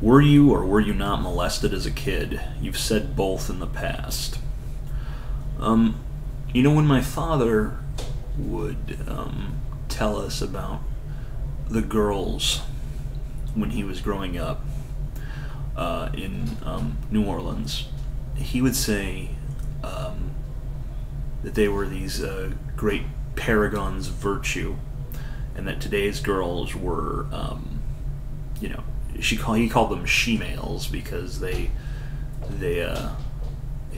Were you or were you not molested as a kid? You've said both in the past. You know, when my father would tell us about the girls when he was growing up in New Orleans, he would say that they were these great paragons of virtue, and that today's girls were, you know, he called them she-males because he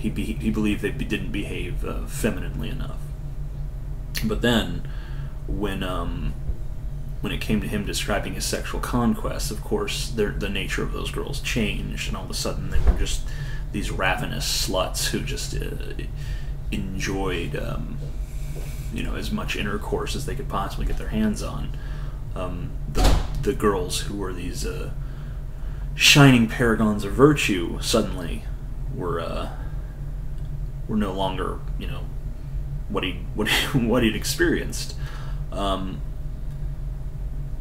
believed they didn't behave femininely enough. But then, when it came to him describing his sexual conquests, of course, the nature of those girls changed, and all of a sudden they were just these ravenous sluts who just enjoyed, you know, as much intercourse as they could possibly get their hands on. The girls who were these shining paragons of virtue suddenly were no longer, you know, what he'd experienced.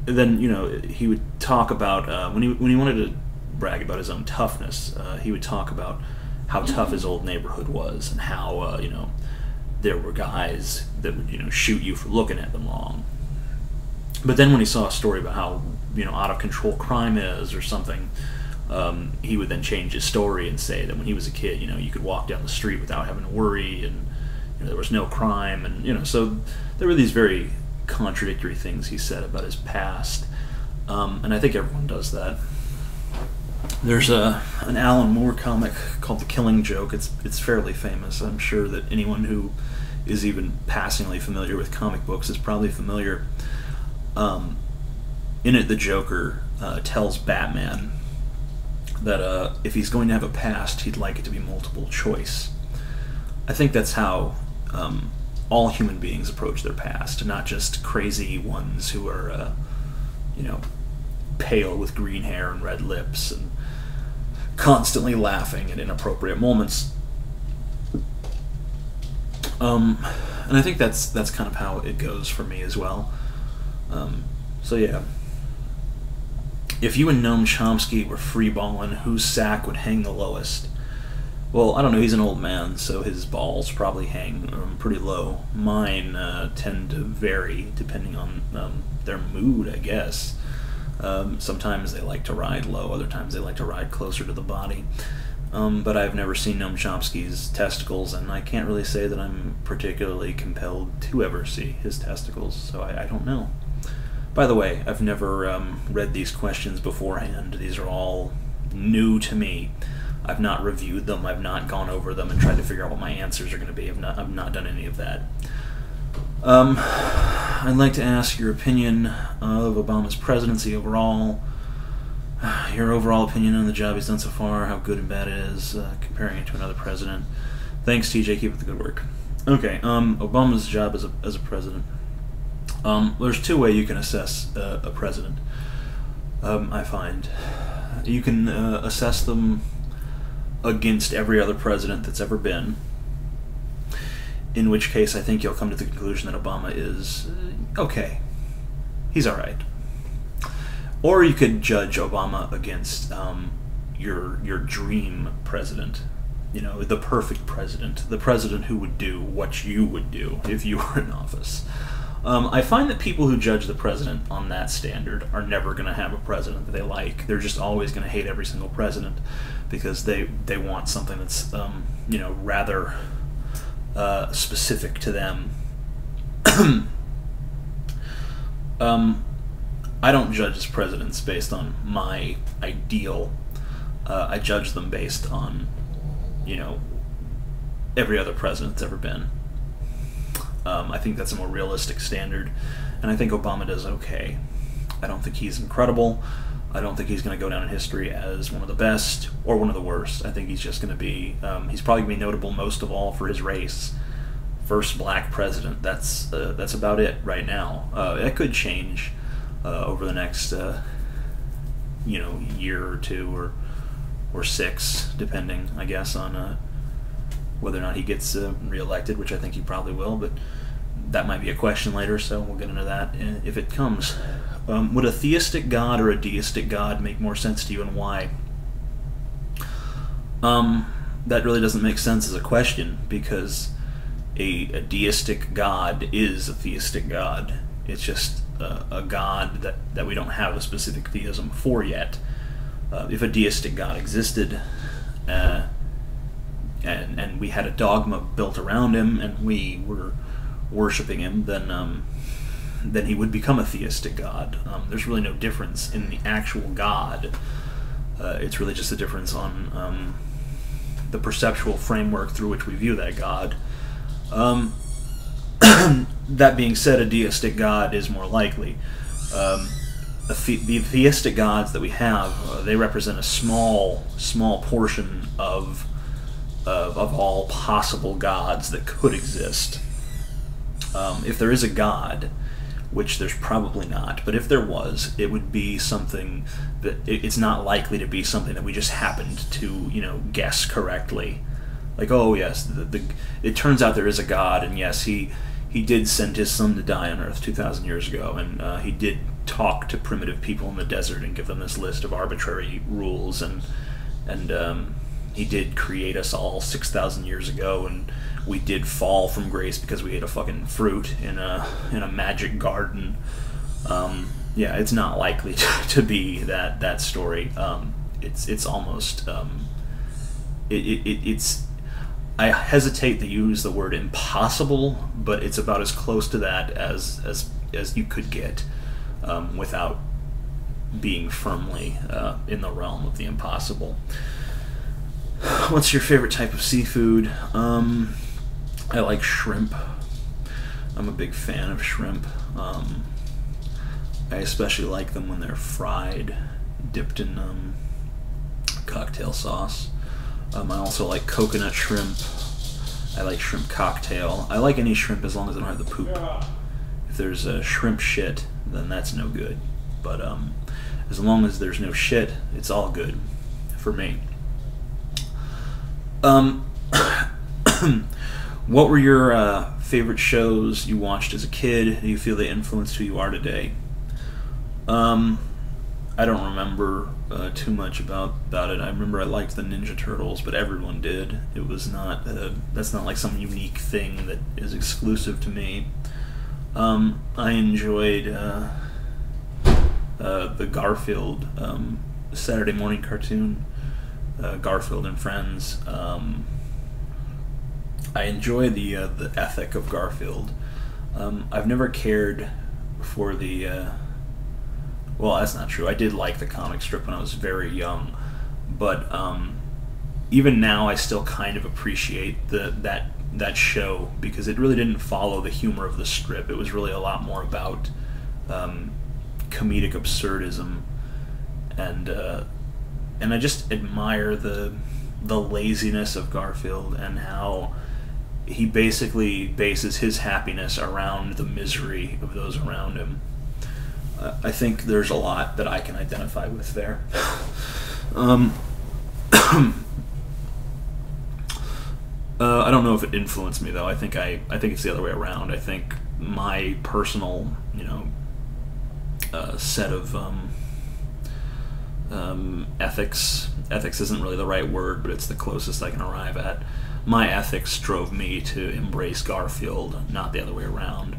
Then, you know, he would talk about when he wanted to brag about his own toughness. He would talk about how tough his old neighborhood was, and how you know, there were guys that would, you know, shoot you for looking at them long. But then when he saw a story about how, you know, out of control crime is or something, he would then change his story and say that when he was a kid, you know, you could walk down the street without having to worry, and you know, there was no crime, and you know, so there were these very contradictory things he said about his past, and I think everyone does that. There's an Alan Moore comic called The Killing Joke. It's fairly famous. I'm sure that anyone who is even passingly familiar with comic books is probably familiar. In it, the Joker tells Batman that if he's going to have a past, he'd like it to be multiple choice. I think that's how all human beings approach their past, not just crazy ones who are, you know, pale with green hair and red lips and constantly laughing at inappropriate moments. And I think that's kind of how it goes for me as well. So yeah. If you and Noam Chomsky were freeballing, whose sack would hang the lowest? Well, I don't know, he's an old man, so his balls probably hang pretty low. Mine tend to vary depending on their mood, I guess. Sometimes they like to ride low, other times they like to ride closer to the body. But I've never seen Noam Chomsky's testicles, and I can't really say that I'm particularly compelled to ever see his testicles, so I don't know. By the way, I've never read these questions beforehand. These are all new to me. I've not reviewed them, I've not gone over them and tried to figure out what my answers are going to be. I've not done any of that. I'd like to ask your opinion of Obama's presidency overall. Your overall opinion on the job he's done so far, how good and bad it is, comparing it to another president. Thanks, TJ, keep up the good work. Okay, Obama's job as a president. There's two ways you can assess a president, I find. You can assess them against every other president that's ever been, in which case I think you'll come to the conclusion that Obama is okay. He's alright. Or you could judge Obama against your dream president. You know, the perfect president. The president who would do what you would do if you were in office. I find that people who judge the president on that standard are never going to have a president that they like. They're just always going to hate every single president because they want something that's, you know, rather specific to them. I don't judge presidents based on my ideal. I judge them based on, you know, every other president that's ever been. I think that's a more realistic standard, and I think Obama does okay. I don't think he's incredible. I don't think he's going to go down in history as one of the best or one of the worst. I think he's just going to be, he's probably going to be notable most of all for his race. First black president, that's about it right now. It could change over the next, you know, year or two or six, depending, I guess, on whether or not he gets reelected, which I think he probably will, but that might be a question later, so we'll get into that if it comes. Would a theistic God or a deistic God make more sense to you, and why? That really doesn't make sense as a question, because a deistic God is a theistic God. It's just a God that we don't have a specific theism for yet. If a deistic God existed, and we had a dogma built around him, and we were worshiping him, then he would become a theistic God. There's really no difference in the actual God. It's really just a difference on the perceptual framework through which we view that God. That being said, a deistic God is more likely. The theistic gods that we have, they represent a small portion of all possible gods that could exist. If there is a God, which there's probably not, but if there was, it would be something that it's not likely to be something that we just happened to, guess correctly. Like, oh yes, it turns out there is a God, and yes, he did send his son to die on Earth 2,000 years ago, and he did talk to primitive people in the desert and give them this list of arbitrary rules, and he did create us all 6,000 years ago, and we did fall from grace because we ate a fucking fruit in a magic garden. Yeah, it's not likely to be that story. It's almost it's. I hesitate to use the word impossible, but it's about as close to that as you could get, without being firmly in the realm of the impossible. What's your favorite type of seafood? I like shrimp. I'm a big fan of shrimp. I especially like them when they're fried, dipped in cocktail sauce. I also like coconut shrimp. I like shrimp cocktail. I like any shrimp as long as they don't have the poop. If there's a shrimp shit, then that's no good. But as long as there's no shit, it's all good for me. What were your favorite shows you watched as a kid? Do you feel they influenced who you are today? I don't remember too much about it. I remember I liked the Ninja Turtles, but everyone did. It was not that's not like some unique thing that is exclusive to me. I enjoyed the Garfield Saturday morning cartoon, Garfield and Friends. I enjoy the ethic of Garfield. I've never cared for the well, that's not true. I did like the comic strip when I was very young, but even now I still kind of appreciate that show, because it really didn't follow the humor of the strip. It was really a lot more about comedic absurdism, and I just admire the laziness of Garfield and how he basically bases his happiness around the misery of those around him. I think there's a lot that I can identify with there. I don't know if it influenced me though. I think it's the other way around. I think my personal, set of ethics isn't really the right word, but it's the closest I can arrive at. My ethics drove me to embrace Garfield, not the other way around.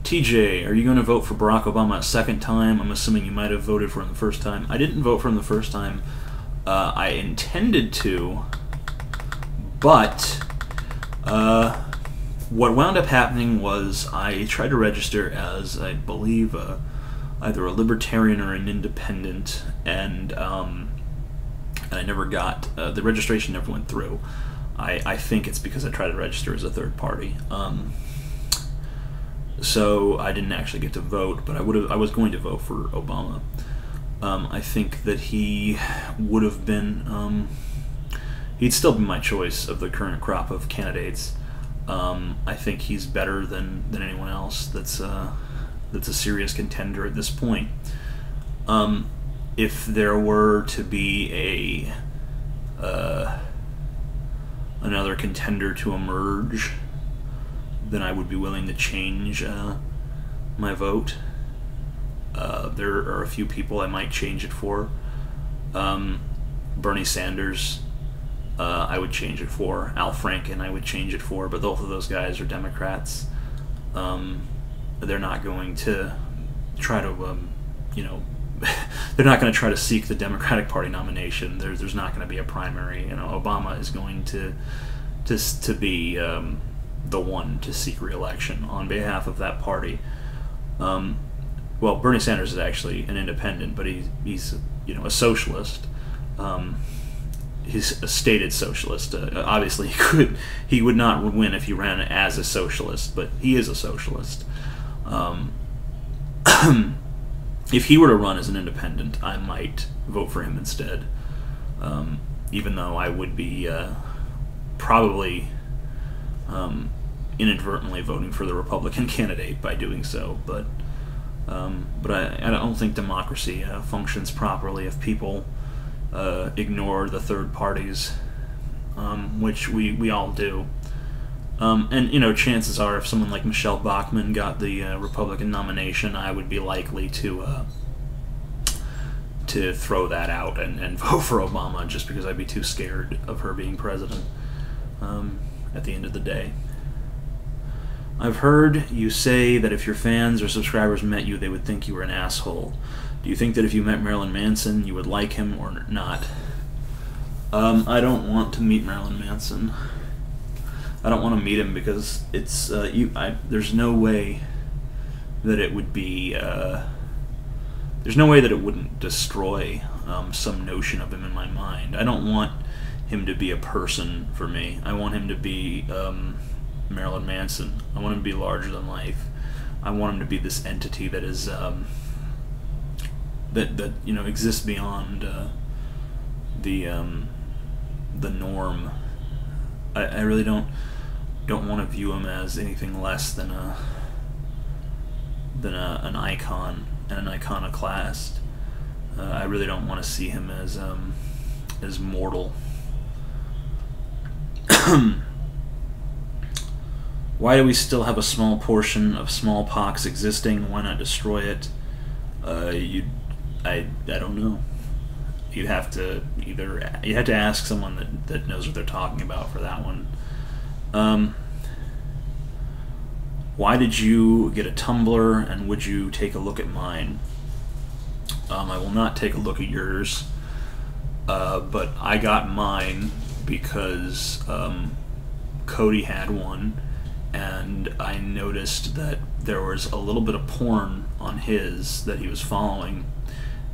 TJ, are you going to vote for Barack Obama a second time? I'm assuming you might have voted for him the first time. I didn't vote for him the first time. I intended to, but what wound up happening was I tried to register as, I believe, either a libertarian or an independent, and I never got, the registration never went through. I think it's because I tried to register as a third party. So I didn't actually get to vote, but I was going to vote for Obama. I think that he would have been, he'd still be my choice of the current crop of candidates. I think he's better than anyone else that's a serious contender at this point. If there were to be another contender to emerge, then I would be willing to change my vote. There are a few people I might change it for. Bernie Sanders, I would change it for. Al Franken, I would change it for. But both of those guys are Democrats. They're not going to try to, they're not going to try to seek the Democratic Party nomination. There's not going to be a primary. Obama is going to be the one to seek re-election on behalf of that party. Well, Bernie Sanders is actually an independent, but he's a socialist. He's a stated socialist. Obviously, he would not win if he ran as a socialist, but he is a socialist. If he were to run as an independent, I might vote for him instead, even though I would be probably inadvertently voting for the Republican candidate by doing so. But I don't think democracy functions properly if people ignore the third parties, which we all do. And chances are, if someone like Michelle Bachmann got the Republican nomination, I would be likely to throw that out and vote for Obama, just because I'd be too scared of her being president at the end of the day. I've heard you say that if your fans or subscribers met you, they would think you were an asshole. Do you think that if you met Marilyn Manson, you would like him or not? I don't want to meet Marilyn Manson. I don't want to meet him because it's there's no way that it would be. There's no way that it wouldn't destroy some notion of him in my mind. I don't want him to be a person for me. I want him to be Marilyn Manson. I want him to be larger than life. I want him to be this entity that is that exists beyond the norm. I really don't want to view him as anything less than an icon and an iconoclast. I really don't want to see him as mortal. Why do we still have a small portion of smallpox existing? Why not destroy it? I don't know. You have to ask someone that knows what they're talking about for that one. Why did you get a Tumblr, and would you take a look at mine? I will not take a look at yours, but I got mine because Cody had one, and I noticed that there was a little bit of porn on his that he was following,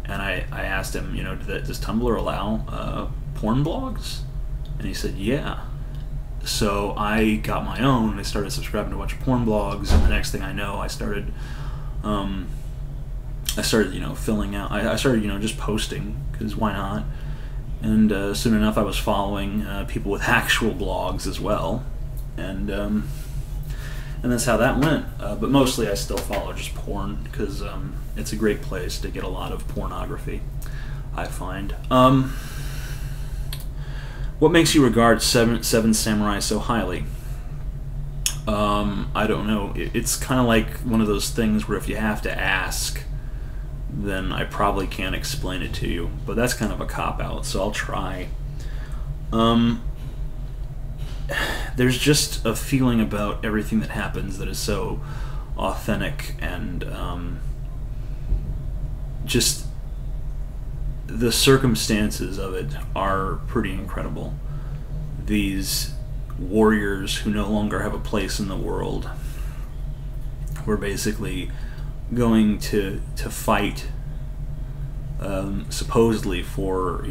and I asked him, does Tumblr allow porn blogs? And he said, yeah. So I got my own, and I started subscribing to a bunch of porn blogs, and the next thing I know, I started filling out, I started, just posting, because why not? And soon enough, I was following people with actual blogs as well, and that's how that went. But mostly I still follow just porn, because it's a great place to get a lot of pornography, I find. What makes you regard Seven Samurai so highly? I don't know. It's kind of like one of those things where if you have to ask, then I probably can't explain it to you. But that's kind of a cop-out, so I'll try. There's just a feeling about everything that happens that is so authentic, and just the circumstances of it are pretty incredible. These warriors who no longer have a place in the world were basically going to fight supposedly for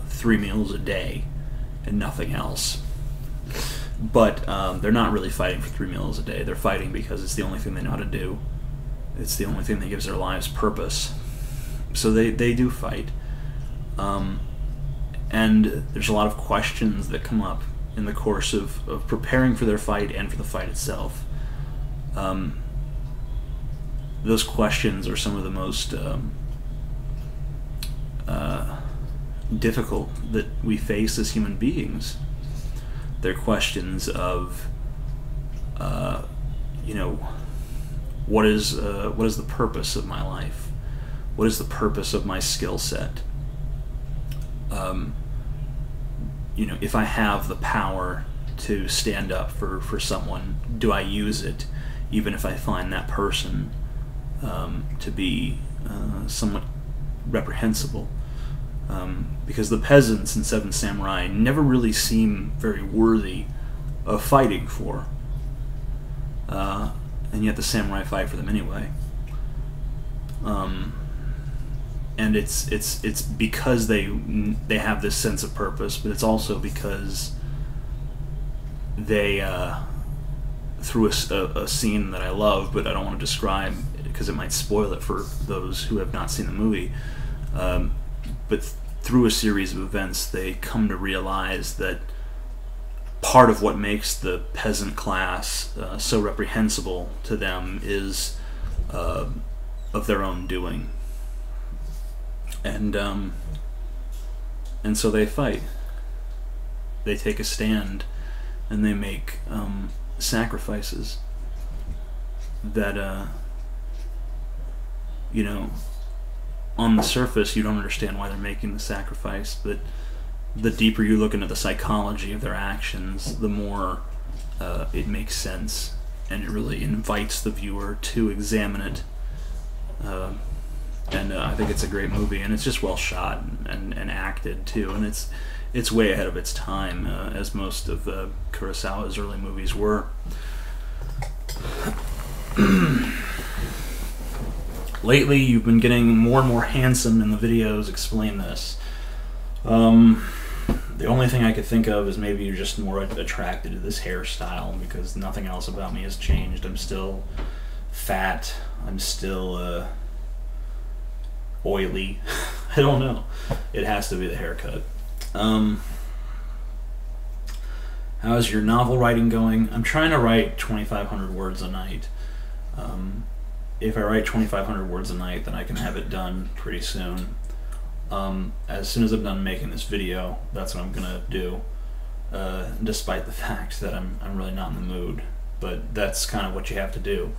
3 meals a day and nothing else. But they're not really fighting for 3 meals a day. They're fighting because it's the only thing they know how to do. It's the only thing that gives their lives purpose. So they do fight. And there's a lot of questions that come up in the course of preparing for their fight and for the fight itself. Those questions are some of the most difficult that we face as human beings. They're questions of you know, what is the purpose of my life? What is the purpose of my skill set? You know, if I have the power to stand up for someone, do I use it, even if I find that person to be somewhat reprehensible? Because the peasants in Seven Samurai never really seem very worthy of fighting for, and yet the samurai fight for them anyway. And it's because they have this sense of purpose, but it's also because they through a scene that I love, but I don't want to describe because it might spoil it for those who have not seen the movie. But through a series of events, they come to realize that part of what makes the peasant class so reprehensible to them is of their own doing. And so they fight. They take a stand, and they make sacrifices that, you know, on the surface you don't understand why they're making the sacrifice, but the deeper you look into the psychology of their actions, the more it makes sense, and it really invites the viewer to examine it. And I think it's a great movie, and it's just well shot and acted too, and it's way ahead of its time, as most of Kurosawa's early movies were. Lately, you've been getting more and more handsome in the videos. Explain this. The only thing I could think of is maybe you're just more attracted to this hairstyle, because nothing else about me has changed. I'm still fat. I'm still oily. I don't know. It has to be the haircut. How's your novel writing going? I'm trying to write 2,500 words a night. If I write 2,500 words a night, then I can have it done pretty soon. As soon as I'm done making this video, that's what I'm gonna do. Despite the fact that I'm really not in the mood, but that's kind of what you have to do.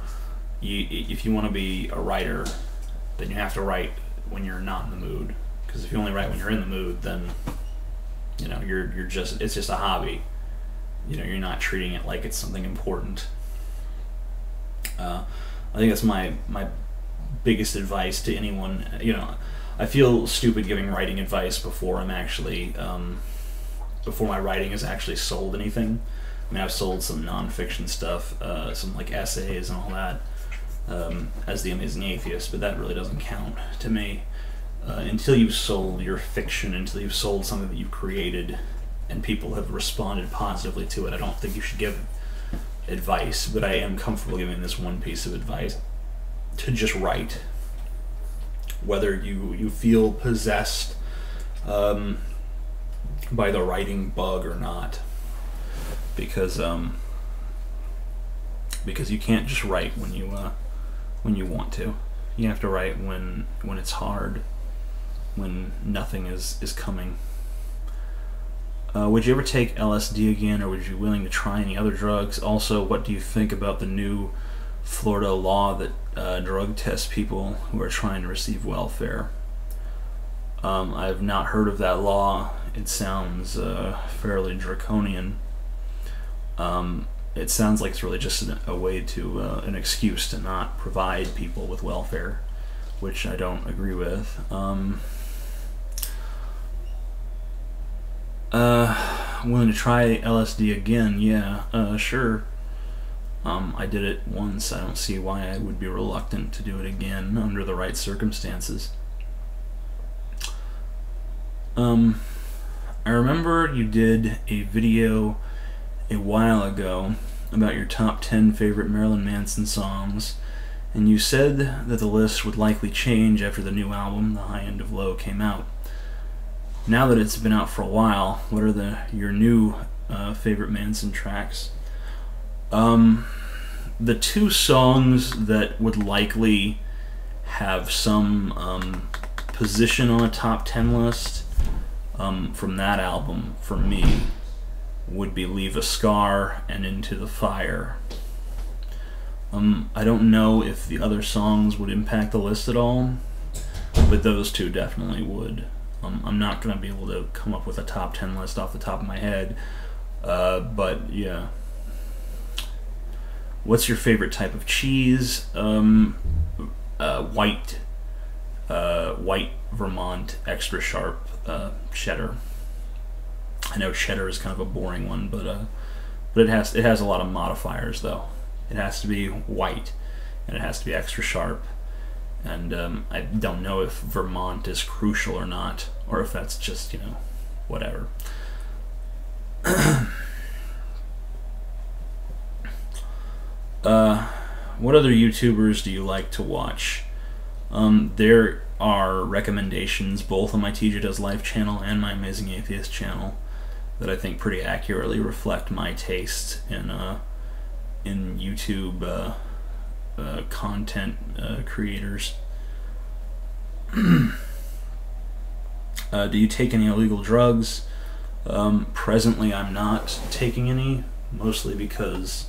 If you want to be a writer, then you have to write when you're not in the mood. Because if you only write when you're in the mood, then you know it's just a hobby. You know, you're not treating it like it's something important. I think that's my biggest advice to anyone. You know, I feel stupid giving writing advice before I'm actually before my writing has actually sold anything. I mean, I've sold some nonfiction stuff, some like essays and all that, as The Amazing Atheist, but that really doesn't count to me. Until you've sold your fiction, until you've sold something that you've created and people have responded positively to it, I don't think you should give advice. But I am comfortable giving this one piece of advice: to just write. Whether you feel possessed by the writing bug or not, because you can't just write when you want to. You have to write when it's hard, when nothing is coming. Would you ever take LSD again, or would you be willing to try any other drugs? Also, what do you think about the new Florida law that drug tests people who are trying to receive welfare? I've not heard of that law. It sounds fairly draconian. It sounds like it's really just a way to an excuse to not provide people with welfare, which I don't agree with. Willing to try LSD again? Yeah, sure. I did it once. I don't see why I would be reluctant to do it again under the right circumstances. I remember you did a video a while ago about your top 10 favorite Marilyn Manson songs, and you said that the list would likely change after the new album, The High End of Low, came out. Now that it's been out for a while, what are your new favorite Manson tracks? The two songs that would likely have some position on a top 10 list from that album, for me, would be Leave a Scar and Into the Fire. I don't know if the other songs would impact the list at all, but those two definitely would. I'm not going to be able to come up with a top 10 list off the top of my head, but yeah. What's your favorite type of cheese? White Vermont, extra sharp cheddar. I know cheddar is kind of a boring one, but it has a lot of modifiers though. It has to be white, and it has to be extra sharp. And I don't know if Vermont is crucial or not, or if that's just, whatever. What other YouTubers do you like to watch? There are recommendations both on my TJ Does Life channel and my Amazing Atheist channel that I think pretty accurately reflect my taste in YouTube content creators. Do you take any illegal drugs? Presently I'm not taking any, mostly because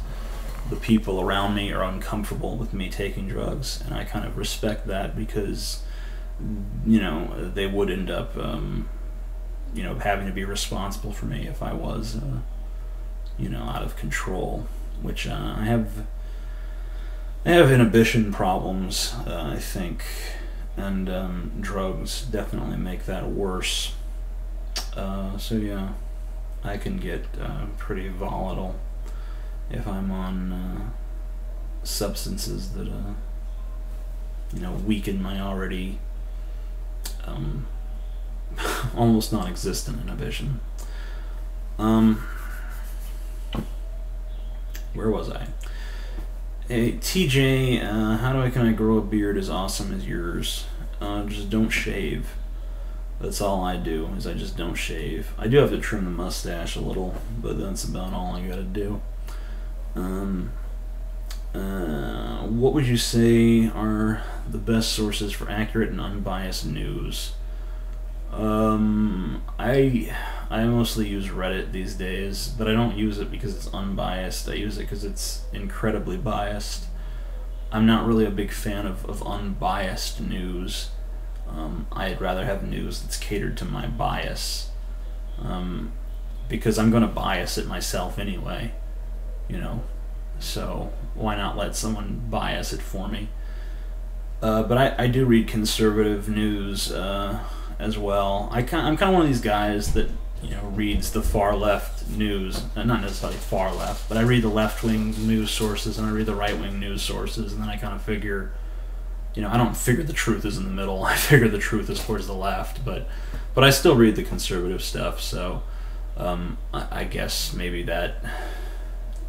the people around me are uncomfortable with me taking drugs, and I kind of respect that because, they would end up, having to be responsible for me if I was, out of control, which I have inhibition problems, I think, and drugs definitely make that worse. So yeah, I can get pretty volatile if I'm on substances that weaken my already almost non-existent inhibition. Where was I? Hey TJ, can I grow a beard as awesome as yours? Just don't shave. That's all I do, is I just don't shave. I do have to trim the mustache a little, but that's about all I gotta do. What would you say are the best sources for accurate and unbiased news? I mostly use Reddit these days, but I don't use it because it's unbiased. I use it because it's incredibly biased. I'm not really a big fan of unbiased news. I'd rather have news that's catered to my bias, because I'm going to bias it myself anyway, so why not let someone bias it for me? But I do read conservative news as well. I'm kind of one of these guys that reads the far left news, not necessarily far left, but I read the left-wing news sources and I read the right-wing news sources, and then I kind of figure, I don't figure the truth is in the middle. I figure the truth is towards the left, but I still read the conservative stuff, so I guess maybe that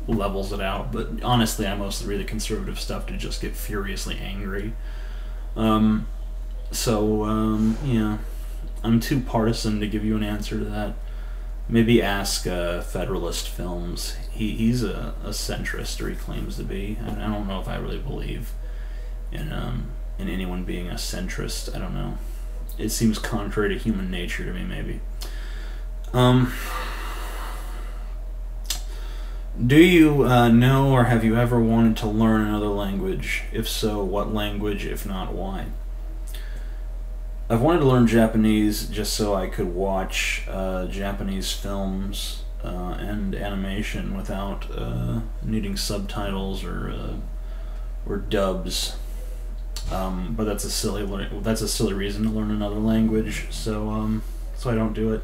levels it out. But honestly, I mostly read the conservative stuff to just get furiously angry. Yeah, I'm too partisan to give you an answer to that. Maybe ask Federalist Films. He's a centrist, or he claims to be. I don't know if I really believe in anyone being a centrist. I don't know. It seems contrary to human nature to me, maybe. Do you know, or have you ever wanted to learn another language? If so, what language? If not, why? I've wanted to learn Japanese just so I could watch Japanese films and animation without needing subtitles or dubs. But that's a silly reason to learn another language. So I don't do it.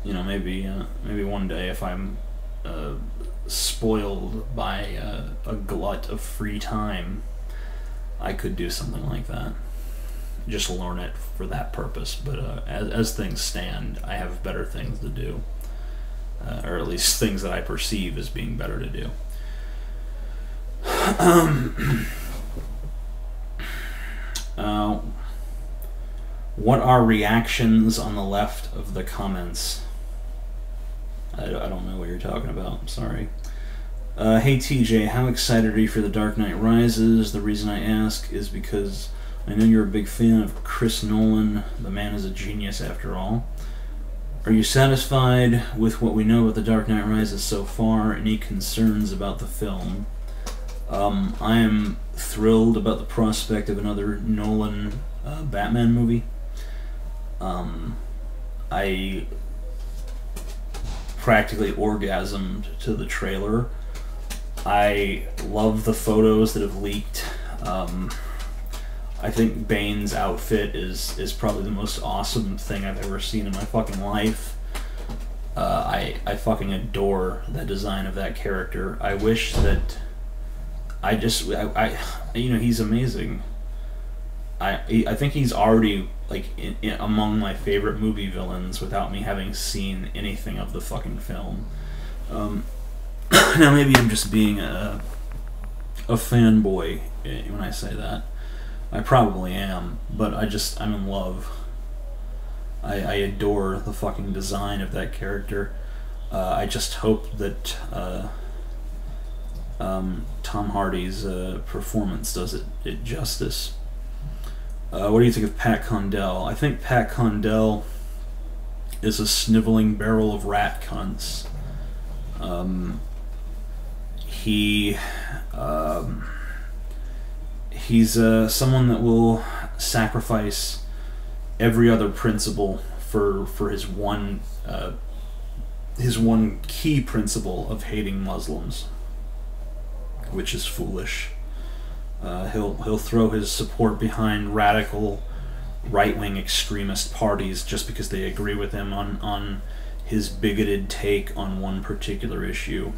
Maybe one day if I'm spoiled by a glut of free time, I could do something like that. Just learn it for that purpose. But as things stand, I have better things to do, or at least things that I perceive as being better to do. What are reactions on the left of the comments? I don't know what you're talking about. I'm sorry. Hey TJ, how excited are you for The Dark Knight Rises? The reason I ask is because I know you're a big fan of Chris Nolan. The man is a genius after all. Are you satisfied with what we know about The Dark Knight Rises so far? Any concerns about the film? I am thrilled about the prospect of another Nolan Batman movie. I practically orgasmed to the trailer. I love the photos that have leaked. I think Bane's outfit is probably the most awesome thing I've ever seen in my fucking life. I fucking adore the design of that character. I wish that you know, he's amazing. I think he's already like among my favorite movie villains without me having seen anything of the fucking film. Now maybe I'm just being a fanboy when I say that. I probably am, but I'm in love. I adore the fucking design of that character. I just hope that Tom Hardy's performance does it justice. What do you think of Pat Condell? I think Pat Condell is a sniveling barrel of rat cunts. He's someone that will sacrifice every other principle for his one key principle of hating Muslims, which is foolish. He'll throw his support behind radical right-wing extremist parties just because they agree with him on his bigoted take on one particular issue.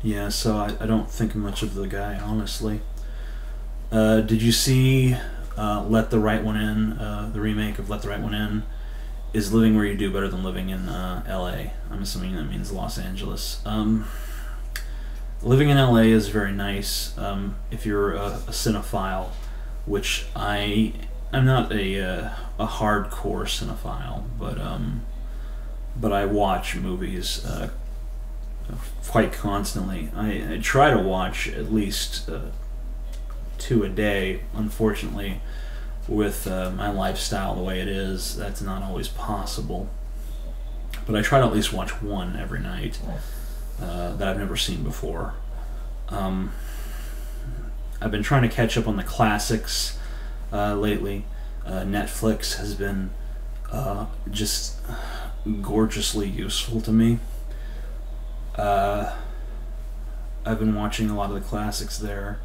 Yeah, so I don't think much of the guy, honestly. Did you see Let the Right One In, the remake of Let the Right One In? Is living where you do better than living in LA? I'm assuming that means Los Angeles. Living in LA is very nice if you're a cinephile, which I'm not a hardcore cinephile, but I watch movies quite constantly. I try to watch at least 2 a day. Unfortunately, with my lifestyle the way it is, that's not always possible. But I try to at least watch 1 every night that I've never seen before. I've been trying to catch up on the classics lately. Netflix has been just gorgeously useful to me. I've been watching a lot of the classics there.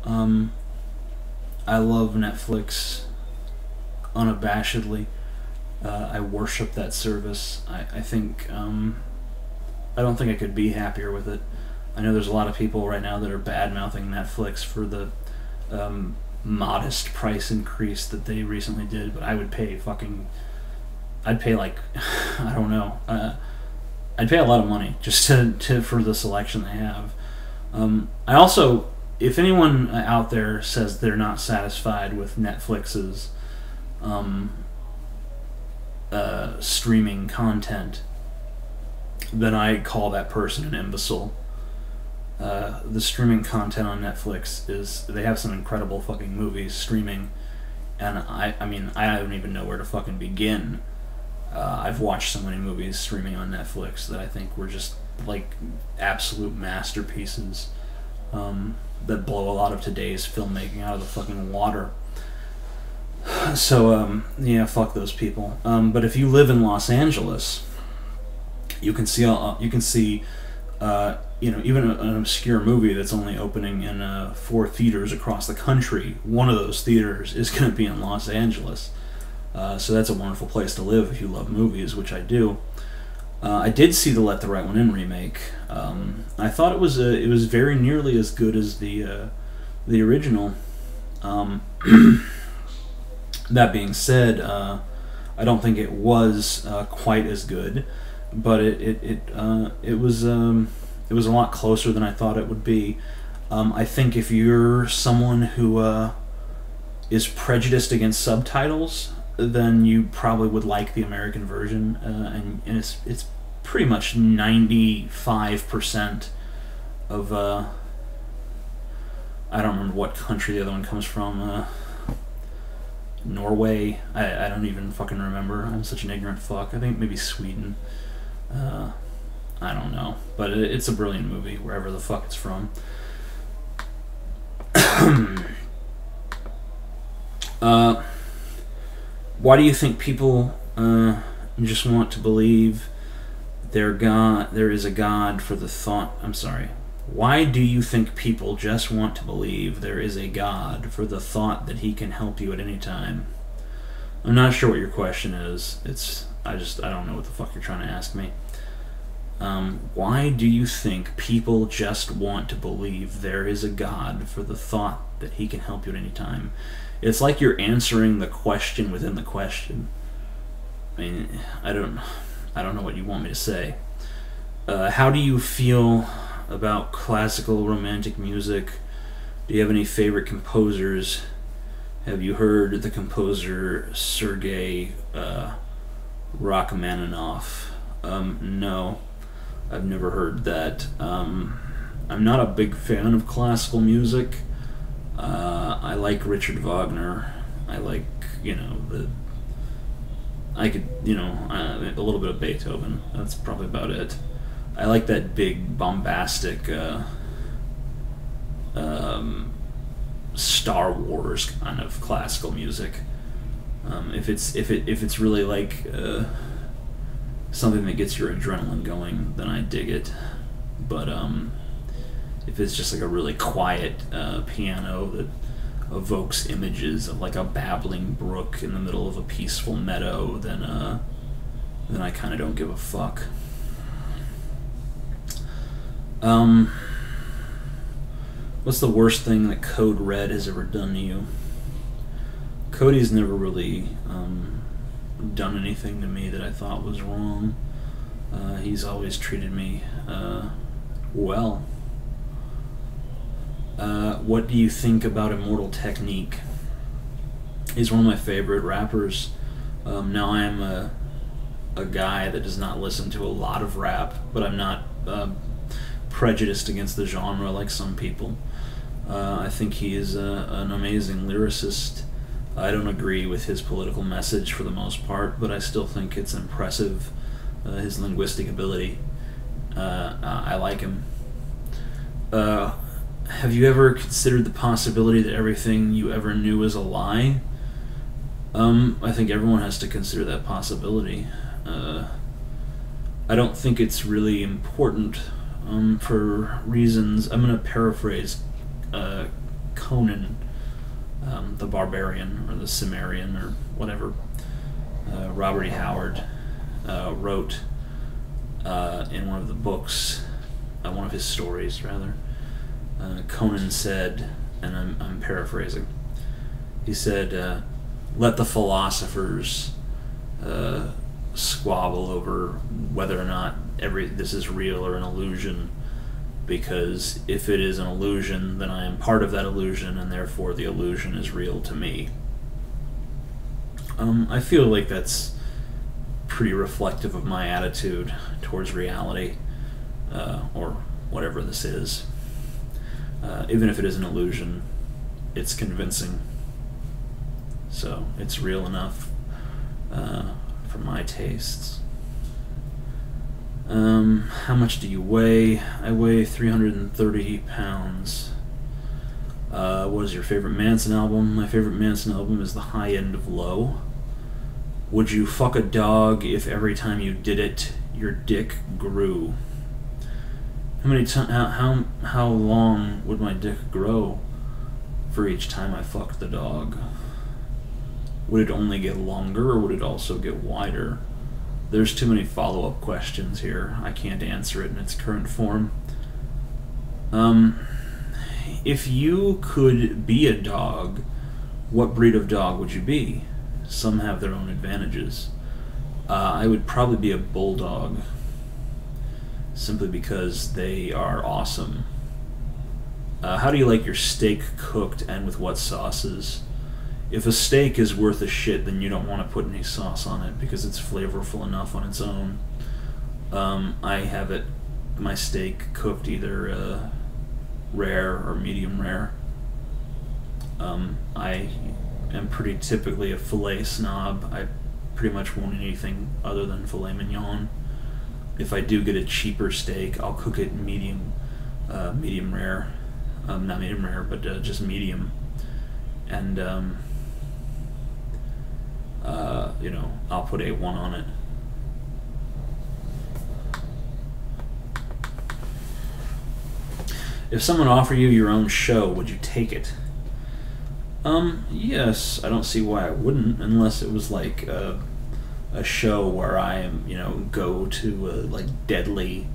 I love Netflix unabashedly. I worship that service. I think I don't think I could be happier with it. I know there's a lot of people right now that are bad-mouthing Netflix for the modest price increase that they recently did, but I would pay I'd pay like, I don't know, I'd pay a lot of money just for the selection they have. I also, if anyone out there says they're not satisfied with Netflix's streaming content, then I call that person an imbecile. The streaming content on Netflix they have some incredible fucking movies streaming, and I mean, I don't even know where to fucking begin. I've watched so many movies streaming on Netflix that I think were just like absolute masterpieces that blow a lot of today's filmmaking out of the fucking water. So yeah, fuck those people. But if you live in Los Angeles, you can see you know, even an obscure movie that's only opening in 4 theaters across the country. One of those theaters is going to be in Los Angeles. So that's a wonderful place to live if you love movies, which I do. I did see the Let the Right One In remake. I thought it was very nearly as good as the original. That being said, I don't think it was quite as good, but it was a lot closer than I thought it would be. I think if you're someone who is prejudiced against subtitles, then you probably would like the American version, and it's pretty much 95% of I don't remember what country the other one comes from. Norway. I don't even fucking remember. I'm such an ignorant fuck. I think maybe Sweden. I don't know. But it's a brilliant movie, wherever the fuck it's from. Why do you think people just want to believe there is a God for the thought... I'm sorry. Why do you think people just want to believe there is a God for the thought that he can help you at any time? I'm not sure what your question is. I don't know what the fuck you're trying to ask me. Why do you think people just want to believe there is a God for the thought that he can help you at any time? It's like you're answering the question within the question. I mean, I don't know what you want me to say. How do you feel about classical romantic music? Do you have any favorite composers? Have you heard the composer Sergei Rachmaninoff? No, I've never heard that. I'm not a big fan of classical music. I like Richard Wagner. I like, a little bit of Beethoven. That's probably about it. I like that big, bombastic Star Wars kind of classical music. If it's really like something that gets your adrenaline going, then I dig it. But if it's just like a really quiet piano that evokes images of like a babbling brook in the middle of a peaceful meadow, then I kind of don't give a fuck. What's the worst thing that Code Red has ever done to you? Cody's never really done anything to me that I thought was wrong. He's always treated me well. What do you think about Immortal Technique? He's one of my favorite rappers. Now I am a guy that does not listen to a lot of rap, but I'm not prejudiced against the genre like some people. I think he is an amazing lyricist. I don't agree with his political message for the most part, but I still think it's impressive, his linguistic ability. I like him. Have you ever considered the possibility that everything you ever knew is a lie? I think everyone has to consider that possibility. I don't think it's really important for reasons... I'm going to paraphrase Conan, the Barbarian, or the Cimmerian, or whatever Robert E. Howard wrote in one of the books, one of his stories, rather. Conan said, and I'm paraphrasing, he said, let the philosophers squabble over whether or not this is real or an illusion, because if it is an illusion, then I am part of that illusion, and therefore the illusion is real to me. I feel like that's pretty reflective of my attitude towards reality, or whatever this is. Even if it is an illusion, it's convincing. So it's real enough for my tastes. How much do you weigh? I weigh 330 pounds. What is your favorite Manson album? My favorite Manson album is The High End of Low. Would you fuck a dog if every time you did it, your dick grew? How long would my dick grow for each time I fucked the dog? Would it only get longer, or would it also get wider? There's too many follow-up questions here. I can't answer it in its current form. If you could be a dog, what breed of dog would you be? Some have their own advantages. I would probably be a bulldog, simply because they are awesome. How do you like your steak cooked, and with what sauces? If a steak is worth a shit, then you don't want to put any sauce on it because it's flavorful enough on its own. I have my steak cooked either rare or medium rare. I am pretty typically a filet snob. I pretty much won't eat anything other than filet mignon. If I do get a cheaper steak, I'll cook it medium rare. Not medium rare, but just medium. And, I'll put A1 on it. If someone offered you your own show, would you take it? Yes. I don't see why I wouldn't, unless it was like a show where I am, go to like deadly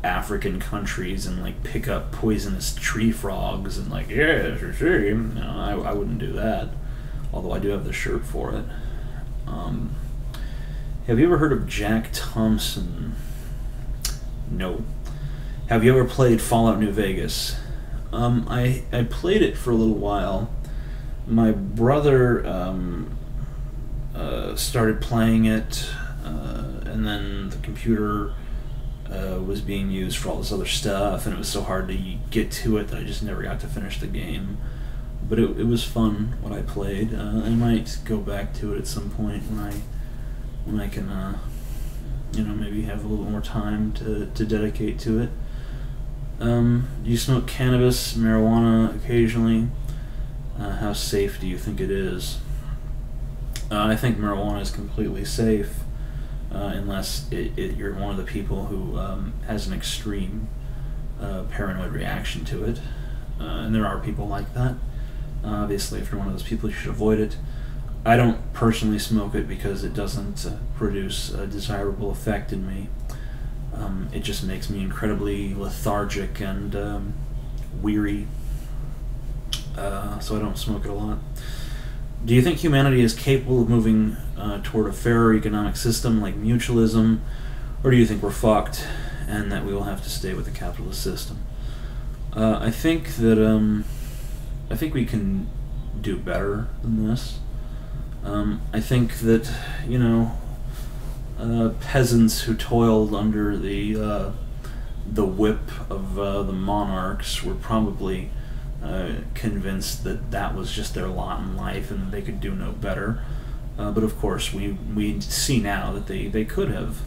African countries and like pick up poisonous tree frogs and like, yeah, sure. I wouldn't do that. Although I do have the shirt for it. Have you ever heard of Jack Thompson? No. Have you ever played Fallout New Vegas? I played it for a little while. My brother started playing it, and then the computer was being used for all this other stuff, and it was so hard to get to it that I just never got to finish the game. But it was fun what I played. I might go back to it at some point when I can, maybe have a little more time to dedicate to it. Do you smoke cannabis, marijuana occasionally? How safe do you think it is? I think marijuana is completely safe, unless you're one of the people who has an extreme paranoid reaction to it. And there are people like that. Obviously, if you're one of those people, you should avoid it. I don't personally smoke it because it doesn't produce a desirable effect in me. It just makes me incredibly lethargic and weary, so I don't smoke it a lot. Do you think humanity is capable of moving toward a fairer economic system like mutualism, or do you think we're fucked and that we will have to stay with the capitalist system? I think that I think we can do better than this. I think that peasants who toiled under the whip of the monarchs were probably convinced that that was just their lot in life and that they could do no better. But of course, we see now that they could have.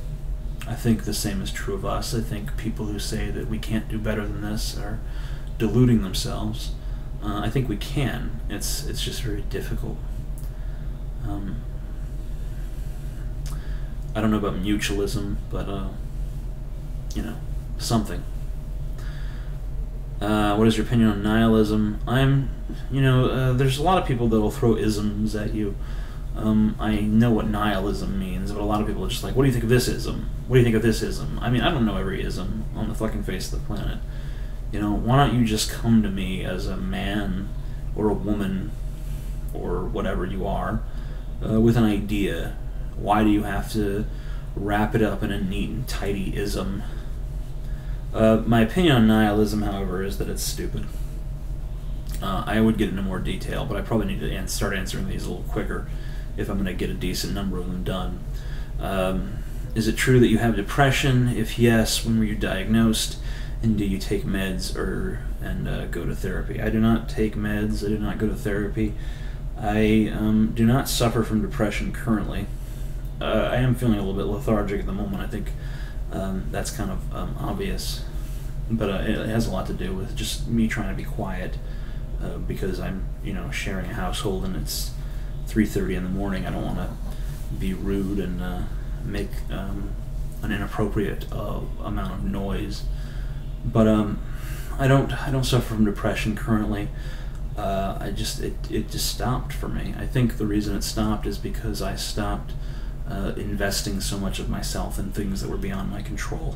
I think the same is true of us. I think people who say that we can't do better than this are deluding themselves. I think we can. It's just very difficult. I don't know about mutualism, but something. What is your opinion on nihilism? There's a lot of people that will throw isms at you. I know what nihilism means, but a lot of people are just like, what do you think of this ism? What do you think of this ism? I mean, I don't know every ism on the fucking face of the planet. Why don't you just come to me as a man or a woman or whatever you are with an idea? Why do you have to wrap it up in a neat and tidy ism? My opinion on nihilism, however, is that it's stupid. I would get into more detail, but I probably need to start answering these a little quicker if I'm going to get a decent number of them done. Is it true that you have depression? If yes, when were you diagnosed? And do you take meds and go to therapy? I do not take meds. I do not go to therapy. I do not suffer from depression currently. I am feeling a little bit lethargic at the moment. I think that's kind of obvious. But it has a lot to do with just me trying to be quiet because I'm sharing a household and it's 3:30 in the morning. I don't want to be rude and make an inappropriate amount of noise. But I don't suffer from depression currently. It just stopped for me. I think the reason it stopped is because I stopped investing so much of myself in things that were beyond my control.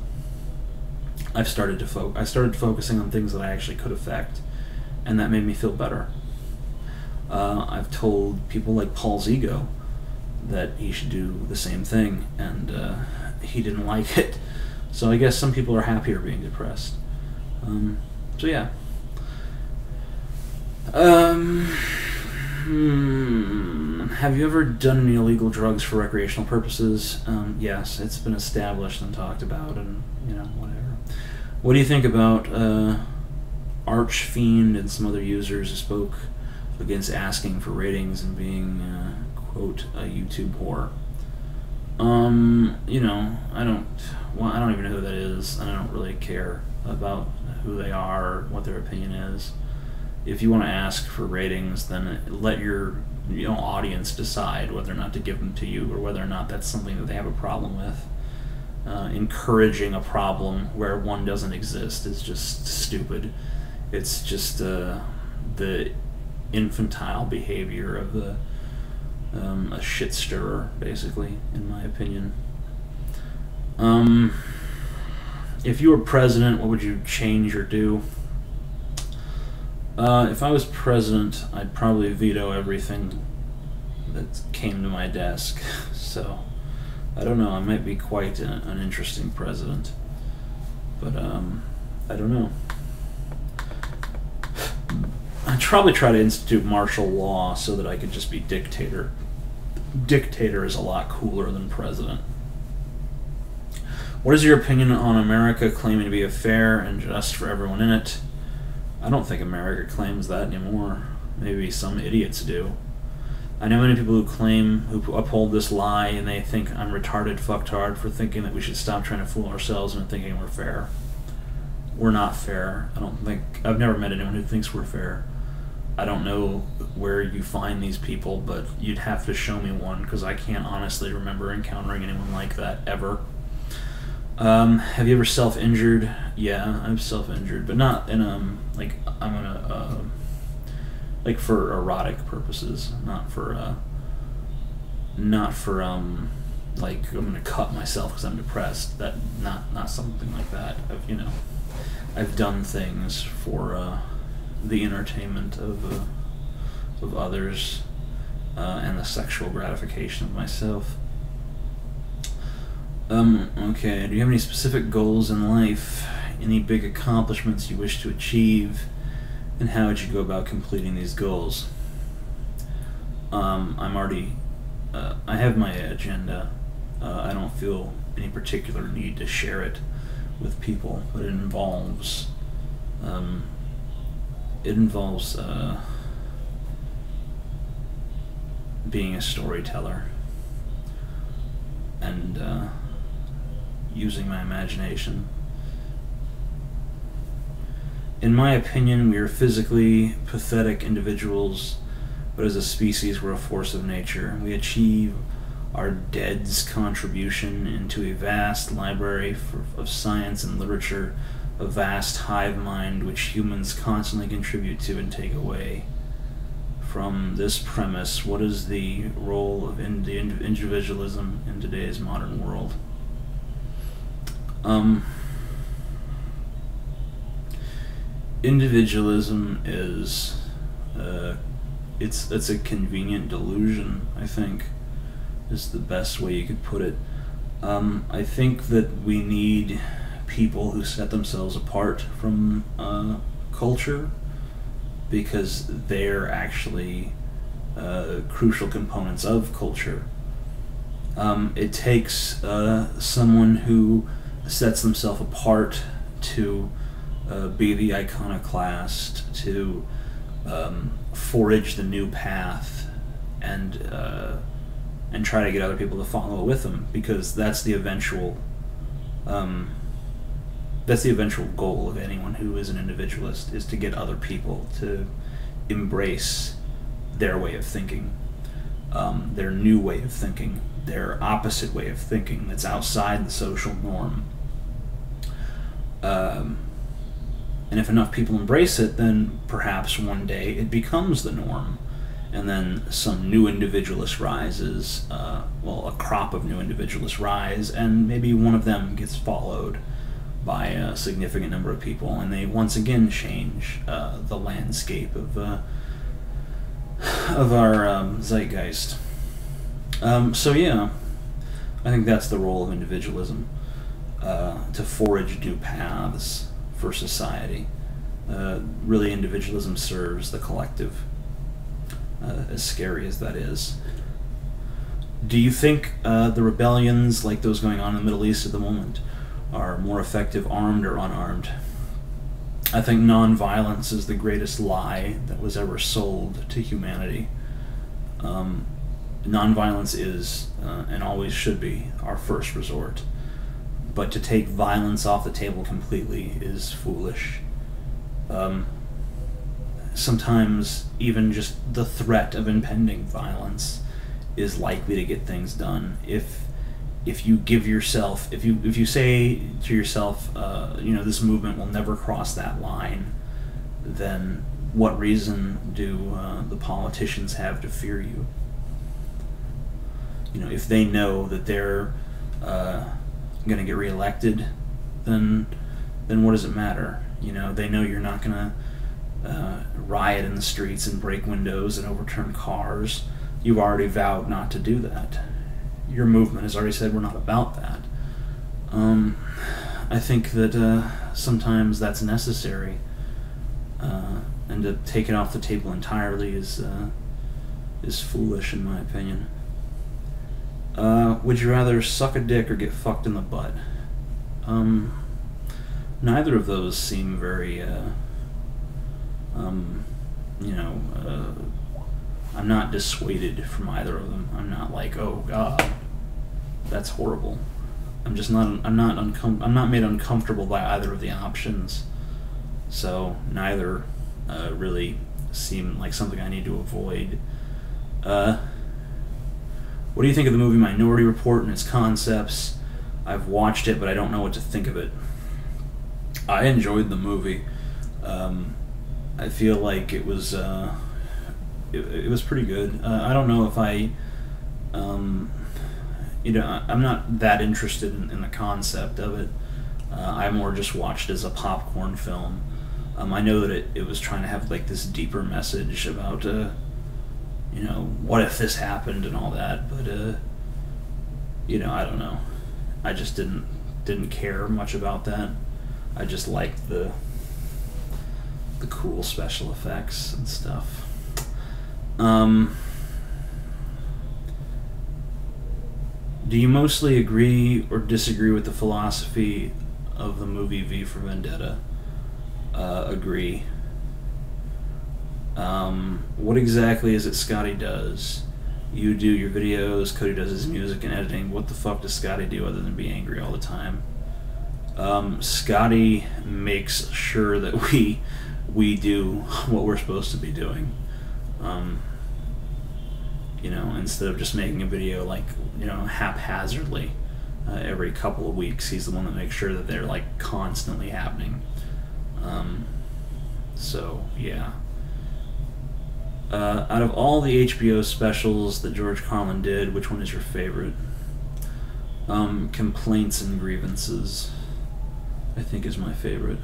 I started focusing on things that I actually could affect, and that made me feel better. I've told people like Paul's ego that he should do the same thing, and he didn't like it. So I guess some people are happier being depressed. So yeah. Have you ever done any illegal drugs for recreational purposes? Yes, it's been established and talked about, and whatever. What do you think about Archfiend and some other users who spoke against asking for ratings and being, quote, a YouTube whore. You know, I don't even know who that is, and I don't really care about who they are or what their opinion is. If you want to ask for ratings, then let your audience decide whether or not to give them to you, or whether or not that's something that they have a problem with. Encouraging a problem where one doesn't exist is just stupid. It's just the infantile behavior of a shit stirrer, basically, in my opinion. If you were president, what would you change or do? If I was president, I'd probably veto everything that came to my desk. So, I don't know, I might be quite an interesting president. But, I don't know. I'd probably try to institute martial law so that I could just be dictator. Dictator is a lot cooler than president. What is your opinion on America claiming to be fair and just for everyone in it? I don't think America claims that anymore. Maybe some idiots do. I know many people who uphold this lie, and they think I'm retarded fucktard for thinking that we should stop trying to fool ourselves into thinking we're fair. We're not fair. I've never met anyone who thinks we're fair. I don't know where you find these people, but you'd have to show me one, because I can't honestly remember encountering anyone like that ever. Have you ever self-injured? Yeah, I've self-injured, but not in like for erotic purposes, not for like I'm gonna cut myself because I'm depressed. That not something like that. I've done things for the entertainment of others and the sexual gratification of myself. Okay, do you have any specific goals in life? Any big accomplishments you wish to achieve? And how would you go about completing these goals? I have my agenda. I don't feel any particular need to share it with people, but it involves being a storyteller and using my imagination. In my opinion, we are physically pathetic individuals, but as a species, we're a force of nature. We achieve our dead's contribution into a vast library of science and literature, a vast hive mind which humans constantly contribute to and take away. From this premise, what is the role of individualism in today's modern world? Individualism is it's a convenient delusion, I think, is the best way you could put it. I think that we need people who set themselves apart from culture, because they're actually crucial components of culture. It takes someone who sets themselves apart to be the iconoclast, to forage the new path, and try to get other people to follow with them, because that's the eventual goal of anyone who is an individualist, is to get other people to embrace their way of thinking, their new way of thinking, their opposite way of thinking that's outside the social norm. And if enough people embrace it, then perhaps one day it becomes the norm, and then some new individualist rises, a crop of new individualists rise, and maybe one of them gets followed by a significant number of people, and they once again change the landscape of our zeitgeist. So yeah, I think that's the role of individualism, to forage new paths for society. Really, individualism serves the collective, as scary as that is. Do you think the rebellions like those going on in the Middle East at the moment are more effective armed or unarmed? I think nonviolence is the greatest lie that was ever sold to humanity. Nonviolence is, and always should be, our first resort. But to take violence off the table completely is foolish. Sometimes even just the threat of impending violence is likely to get things done. If you give yourself, if you say to yourself, this movement will never cross that line, then what reason do the politicians have to fear you? If they know that they're going to get reelected, then what does it matter? They know you're not going to riot in the streets and break windows and overturn cars. You've already vowed not to do that. Your movement has already said we're not about that. I think that sometimes that's necessary, and to take it off the table entirely is foolish, in my opinion. Would you rather suck a dick or get fucked in the butt? Neither of those seem very, I'm not dissuaded from either of them. I'm not like, oh God, that's horrible. I'm not made uncomfortable by either of the options. So neither really seem like something I need to avoid. What do you think of the movie Minority Report and its concepts? I've watched it, but I don't know what to think of it. I enjoyed the movie. I feel like it was pretty good. I don't know if I'm not that interested in the concept of it. I more just watched it as a popcorn film. I know that it was trying to have like this deeper message about what if this happened and all that, but I don't know. I just didn't care much about that. I just liked the cool special effects and stuff. Do you mostly agree or disagree with the philosophy of the movie V for Vendetta? Agree. What exactly is it Scotty does? You do your videos, Cody does his music and editing. What the fuck does Scotty do other than be angry all the time? Scotty makes sure that we do what we're supposed to be doing. Instead of just making a video haphazardly every couple of weeks, he's the one that makes sure that they're constantly happening. So yeah. Out of all the HBO specials that George Carlin did, which one is your favorite? Complaints and Grievances, I think, is my favorite.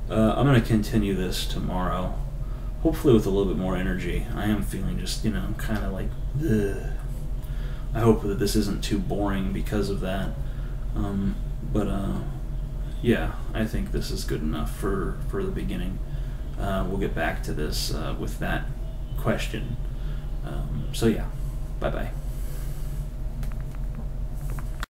I'm going to continue this tomorrow, hopefully with a little bit more energy. I am feeling just, kind of like, ugh. I hope that this isn't too boring because of that. Yeah, I think this is good enough for the beginning. We'll get back to this with that question. So yeah, bye-bye.